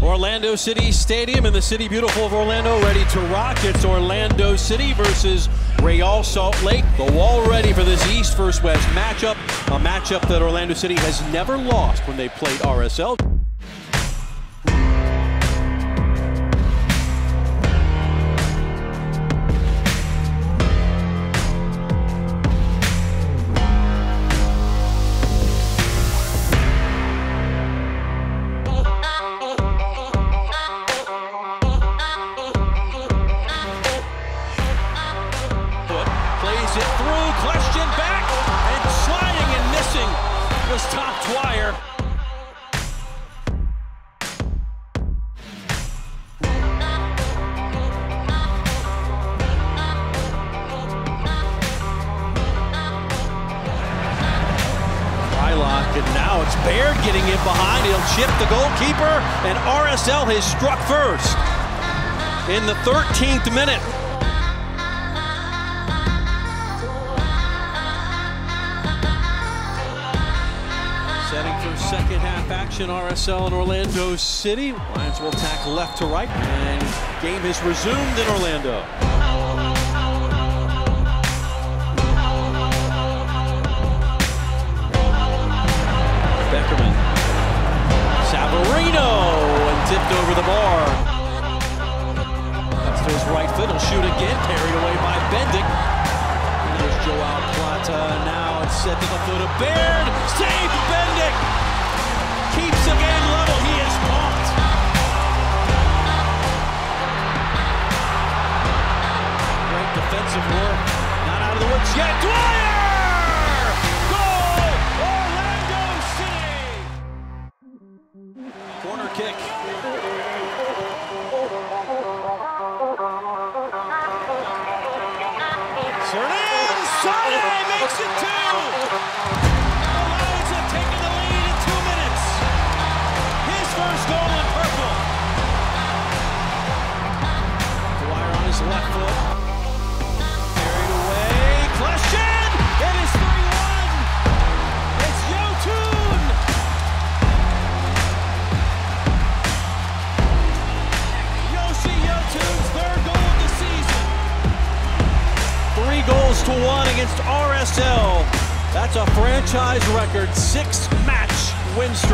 Orlando City Stadium in the city beautiful of Orlando, ready to rock. It's Orlando City versus Real Salt Lake. The Wall ready for this East vs. West matchup, a matchup that Orlando City has never lost when they played RSL. Plays it through, question back, and sliding and missing was top Dwyer. Rylock, and now it's Baird getting it behind. He'll chip the goalkeeper, and RSL has struck first in the 13th minute. Setting for second half action, RSL in Orlando City. Lions will attack left to right, and game is resumed in Orlando. Beckerman, Savarino, and tipped over the bar. That's to his right foot, he'll shoot again, carried away by Bendick. There's Joao Plata, now it's set to the foot of Baird, saved Bendick! Keeps the game level, he is pumped! Great defensive work, not out of the woods yet, Dwyer! Goal! Orlando City! Corner kick. Sane makes it two! The Lions have taken the lead in 2 minutes. His first goal in purple. Dwyer on his left foot. Carried away. Question! It is 3-1. It's Yotun! Yotun's third goal of the season. 3-1 against RSL. That's a franchise record 6-match win streak.